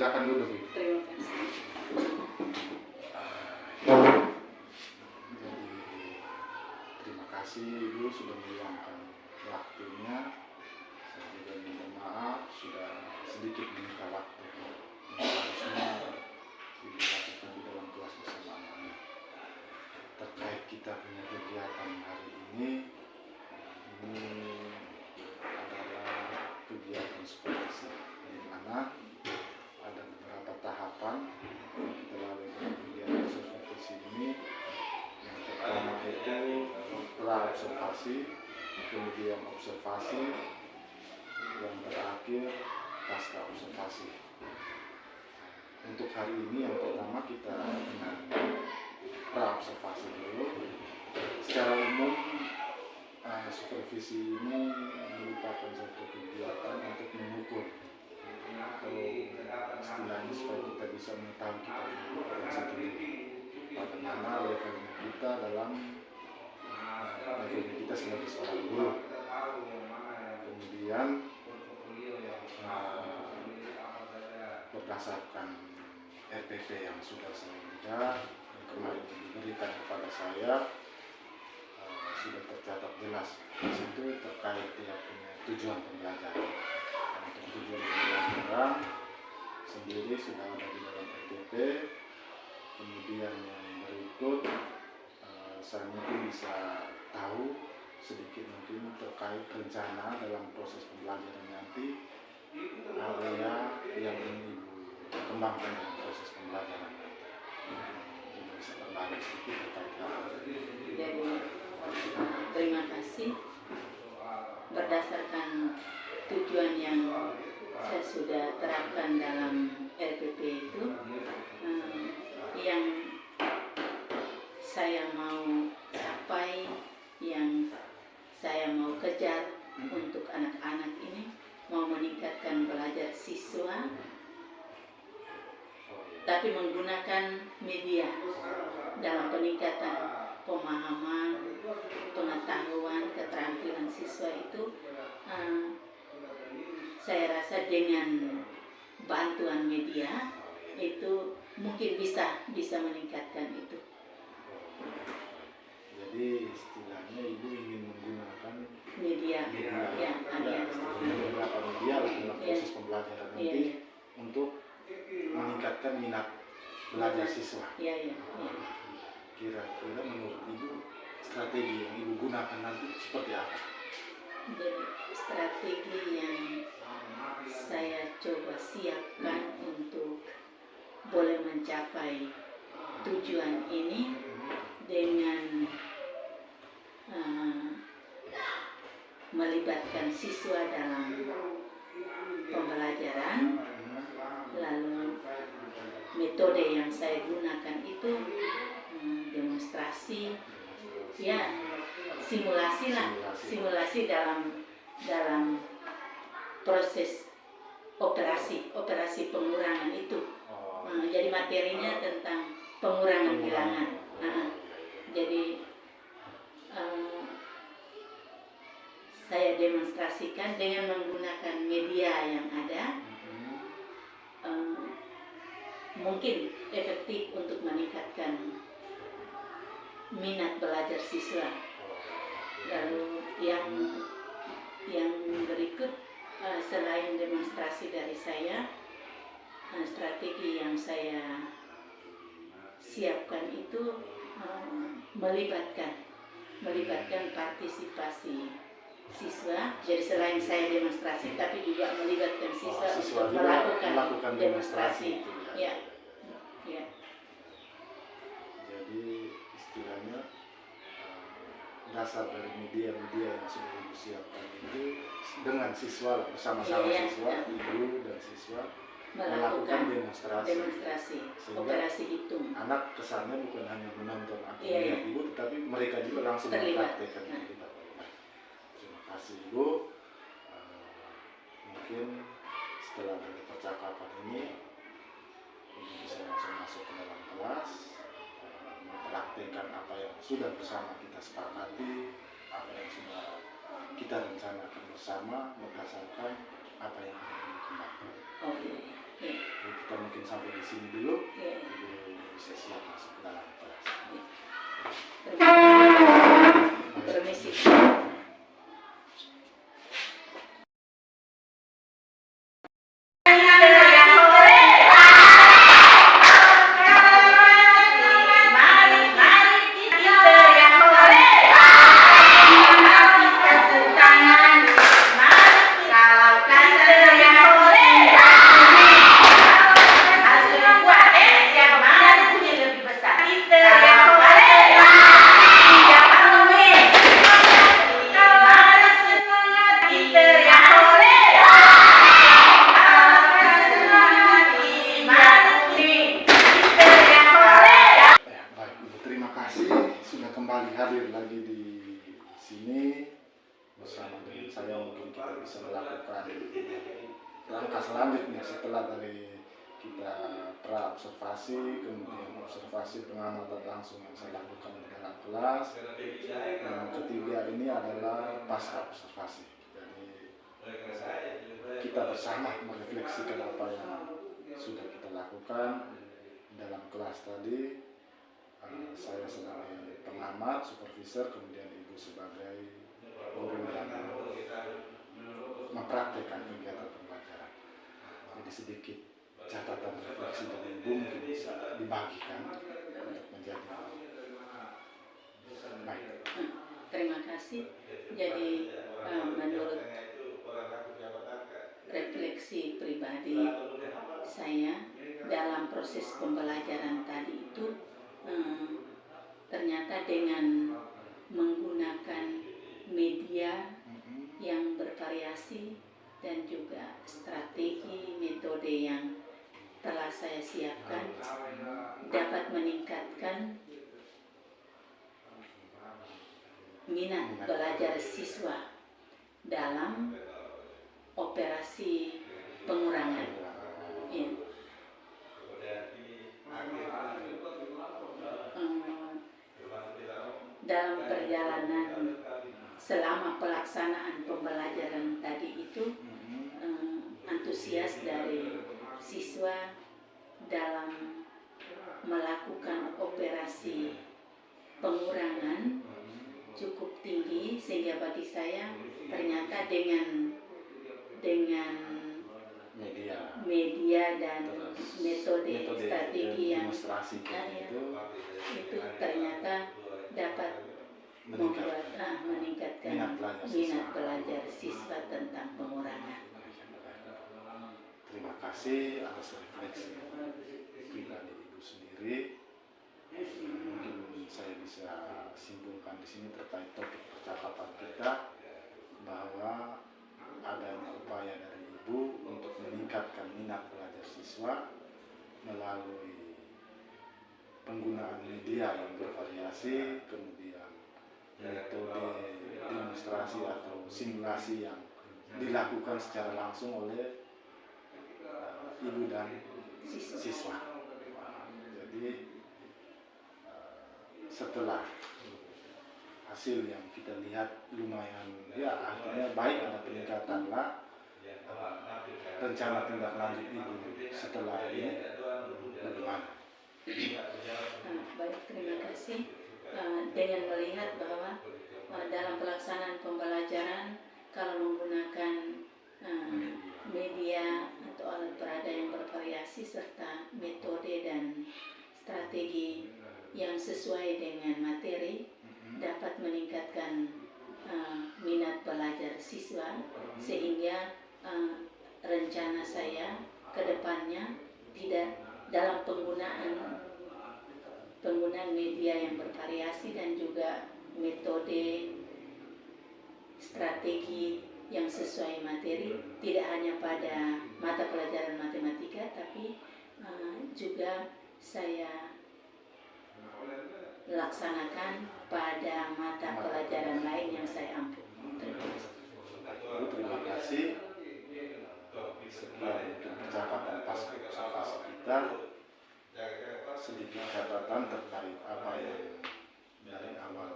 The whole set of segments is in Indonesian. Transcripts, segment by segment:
Silakan duduk. Terima kasih. Jadi terima kasih Ibu sudah meluangkan waktunya. Saya juga minta maaf sudah sedikit meminta waktu. Harusnya Ibu lakukan di dalam kelas bersama anak-anak. Terkait kita punya kegiatan hari ini adalah kegiatan supervisi di mana ada beberapa tahapan yang kita lalui dalam kegiatan supervisi ini. Yang pertama itu pra-observasi, kemudian observasi, yang terakhir pasca observasi. Untuk hari ini yang pertama kita dengan pra-observasi dulu. Secara umum supervisi ini merupakan suatu kegiatan untuk mengukur atau istilahnya supaya kita bisa mengetahui kita punya kompetensi diri, bagaimana levelnya kita dalam levelnya kita sebagai seorang guru. Kemudian berdasarkan RPP yang sudah saya minta yang kemarin diberikan kepada saya, sudah tercatat jelas di situ terkait dia punya tujuan pembelajaran. Untuk tujuan pembelajaran sendiri sudah ada di dalam RPP. Kemudian yang berikut saya mungkin bisa tahu sedikit mungkin terkait rencana dalam proses pembelajaran nanti, area yang ingin Ibu kembangkan dalam proses pembelajaran nanti. Ibu bisa berbagi sedikit terkait hal itu. Jadi terima kasih. Berdasarkan tujuan yang saya sudah terapkan dalam RPP itu, yang saya mau capai, yang saya mau kejar untuk anak-anak ini, mau meningkatkan belajar siswa tapi menggunakan media dalam peningkatan pemahaman, pengetahuan, keterampilan siswa itu. Saya rasa dengan bantuan media itu mungkin bisa meningkatkan itu. Jadi istilahnya Ibu ingin menggunakan media yang ada beberapa media dalam proses pembelajaran nanti untuk meningkatkan minat belajar siswa. Kira-kira menurut Ibu strategi yang Ibu gunakan nanti seperti apa? Jadi strategi yang saya coba siapkan untuk boleh mencapai tujuan ini dengan melibatkan siswa dalam pembelajaran. Lalu metode yang saya gunakan itu demonstrasi, ya simulasi dalam proses operasi pengurangan itu. Jadi materinya tentang pengurangan bilangan. Jadi saya demonstrasikan dengan menggunakan media yang ada, mungkin efektif untuk meningkatkan minat belajar siswa. Lalu yang berikut, selain demonstrasi dari saya, strategi yang saya siapkan itu melibatkan partisipasi siswa. Jadi selain saya demonstrasi, tapi juga melibatkan siswa untuk melakukan demonstrasi. Ya. Jadi istilahnya dasar dari media-media yang sudah Ibu siapkan itu dengan siswa bersama-sama siswa, Ibu dan siswa melakukan demonstrasi. Operasi hitung. Anak kesannya bukan hanya menonton atau melihat Ibu, tetapi mereka juga langsung mempraktekkan itu. Terima kasih Ibu. Mungkin setelah dari percakapan ini Ibu bisa langsung masuk ke dalam kelas, mempraktekkan apa yang sudah bersama kita sepakati, apa yang sudah kita rencanakan bersama berdasarkan apa yang ingin dikembangkan. Ya. Jadi kita mungkin sampai di sini dulu. Ya. Ibu bisa siap masuk ke dalam kelas. Permisi. Kembali hadir lagi di sini bersama dengan saya. Mungkin kita bisa melakukan langkah selanjutnya setelah dari kita pra observasi, kemudian observasi pengamatan langsung yang saya lakukan di dalam kelas. Yang ketiga ini adalah pasca observasi. Jadi kita bersama merefleksikan apa yang sudah kita lakukan dalam kelas tadi. Saya sebagai pengamat, supervisor, kemudian Ibu sebagai guru yang mempraktekkan kegiatan pembelajaran. Jadi sedikit catatan refleksi dari Ibu mungkin bisa dibagikan untuk menjadi baik. Terima kasih. Jadi menurut refleksi pribadi saya dalam proses pembelajaran tadi itu ternyata dengan menggunakan media yang bervariasi dan juga strategi metode yang telah saya siapkan dapat meningkatkan minat belajar siswa dalam operasi pengurangan. Ya. Dalam perjalanan selama pelaksanaan pembelajaran tadi itu antusias dari siswa dalam melakukan operasi pengurangan cukup tinggi, sehingga bagi saya ternyata dengan media dan metode strategi yang itu ternyata dapat meningkatkan minat belajar siswa tentang pengurangan. Terima kasih atas refleksi pribadi Ibu sendiri. Mungkin saya bisa simpulkan di sini terkait topik percakapan kita bahwa adanya upaya dari Ibu untuk meningkatkan minat belajar siswa melalui penggunaan media yang bervariasi, kemudian metode demonstrasi atau simulasi yang dilakukan secara langsung oleh Ibu dan siswa. Jadi setelah hasil yang kita lihat lumayan, ya artinya baik, ada peningkatan lah. Rencana tindak lanjut Ibu setelah ini bagaimana? Baik, terima kasih. Dengan melihat bahwa dalam pelaksanaan pembelajaran kalau menggunakan media atau alat peraga yang bervariasi serta metode dan strategi yang sesuai dengan materi dapat meningkatkan minat belajar siswa, sehingga rencana saya ke depannya tidak dalam penggunaan media yang bervariasi dan juga metode strategi yang sesuai materi, tidak hanya pada mata pelajaran matematika, tapi juga saya laksanakan pada mata pelajaran lain yang saya ampu. Terima kasih. Sekian untuk percakapan pasca observasi kita. Sedikit catatan terkait apa yang dari awal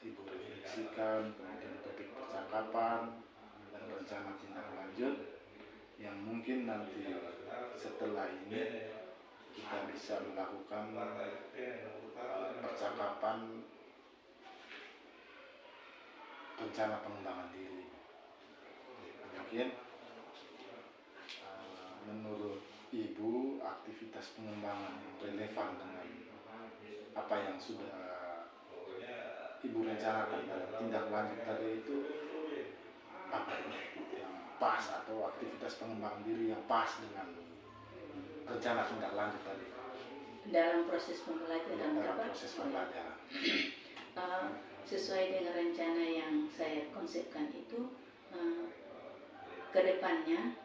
Ibu refleksikan, kemudian topik percakapan dan rencana tindak lanjut. yang mungkin nanti setelah ini kita bisa melakukan percakapan rencana pengembangan diri. Mungkin menurut Ibu aktivitas pengembangan yang relevan dengan apa yang sudah Ibu rencanakan dalam tindak lanjut tadi itu apa yang pas, atau aktivitas pengembangan diri yang pas dengan rencana tindak lanjut tadi dalam proses pembelajaran. Sesuai dengan rencana yang saya konsepkan itu, kedepannya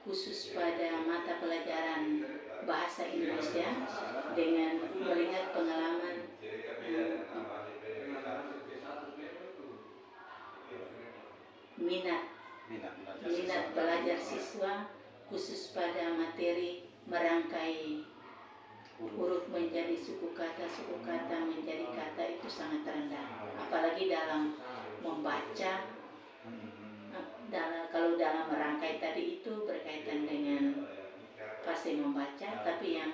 khusus pada mata pelajaran bahasa Indonesia dengan melihat pengalaman minat belajar siswa khusus pada materi merangkai huruf menjadi suku kata menjadi kata itu sangat rendah, apalagi dalam membaca. Kalau dalam merangkai tadi itu berkaitan dengan fase membaca, tapi yang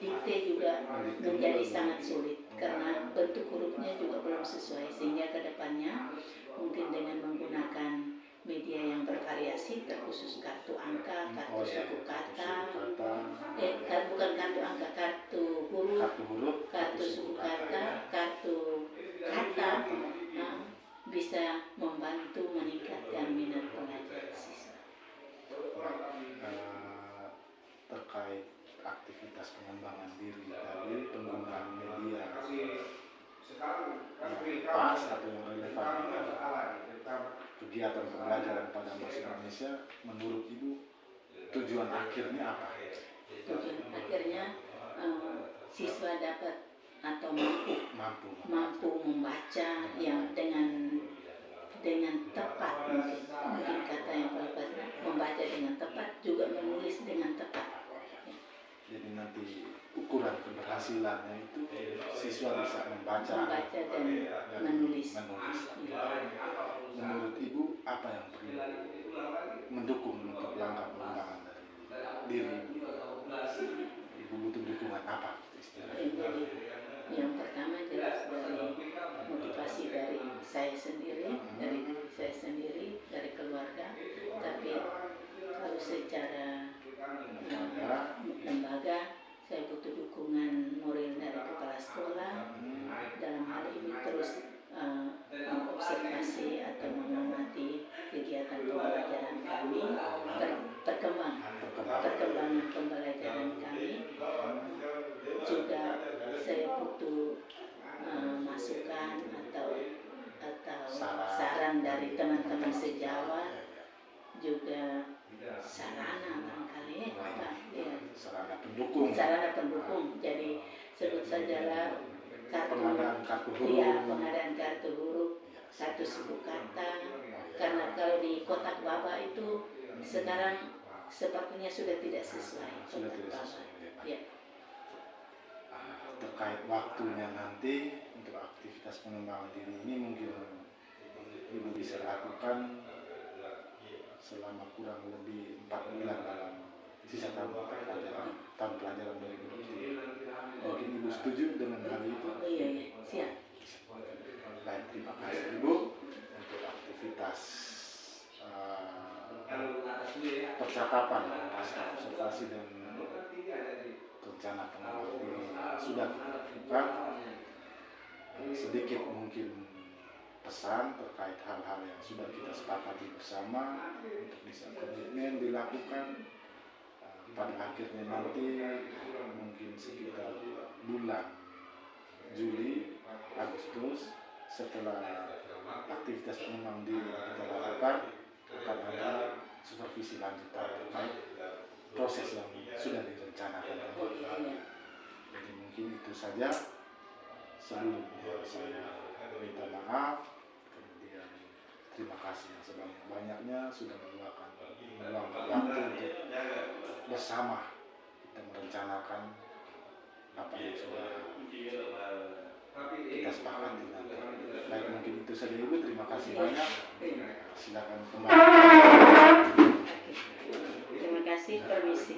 dikte juga menjadi sangat sulit karena bentuk hurufnya juga belum sesuai, sehingga kedepannya mungkin dengan menggunakan media yang bervariasi, terkhusus kartu angka, kartu suku kata, bukan kartu angka, kartu huruf, kartu suku kata, kartu kata, bisa membantu meningkatkan minat belajar siswa. Terkait aktivitas pengembangan diri tadi, penggunaan media yang pas atau yang relevan dengan kegiatan pembelajaran pada bahasa Indonesia, menurut Ibu tujuan akhirnya apa? Tujuan akhirnya siswa dapat atau mampu membaca yang dengan tepat, mungkin kata yang paling pas, membaca dengan tepat, juga menulis dengan tepat. Jadi nanti ukuran keberhasilannya itu siswa bisa membaca dan menulis. Menurut Ibu apa yang perlu mendukung untuk langkah pengembangan dari diri Ibu butuh dukungan apa istilahnya? Yang pertama jelas dari motivasi dari saya sendiri, dari keluarga. Tapi kalau secara lembaga, saya butuh dukungan moral dari kepala sekolah. Dalam hal ini terus mengobservasi atau mengamati kegiatan pembelajaran kami, perkembangan pembelajaran kami. Juga saya butuh masukan atau saran dari teman-teman sejawat, juga sarana barangkali sarana pendukung. Jadi sebut sajalah pengadaan kartu huruf, kartu suku kata, karena kalau di kotak baba itu sekarang sepertinya sudah tidak sesuai kotak baba. Ya. Terkait waktunya nanti untuk aktivitas pengembangan diri ini, mungkin Ibu bisa lakukan selama kurang lebih 4 bulan dalam sisa tahun pelajaran 2023. Mungkin Ibu setuju dengan hal itu? Iya, siap. Baik, terima kasih Ibu untuk aktivitas percakapan, observasi dan rencana pengembangan diri sudah kita lakukan. Sedikit mungkin pesan terkait hal-hal yang sudah kita sepakati bersama untuk bisa komitmen dilakukan. Pada akhirnya nanti mungkin sekitar bulan Juli, Agustus, setelah aktivitas pengembangan diri yang kita lakukan, akan ada supervisi lanjutan terkait proses yang sudah direncanakan tadi. Jadi mungkin itu saja. Sebelumnya saya minta maaf, kemudian terima kasih yang sebanyak-banyaknya sudah meluangkan waktu untuk bersama kita merencanakan apa yang sudah kita sepakati nanti. Baik, mungkin itu saja Ibu. Terima kasih Iya. banyak. Iya. Silakan kembali. Terima kasih, permisi.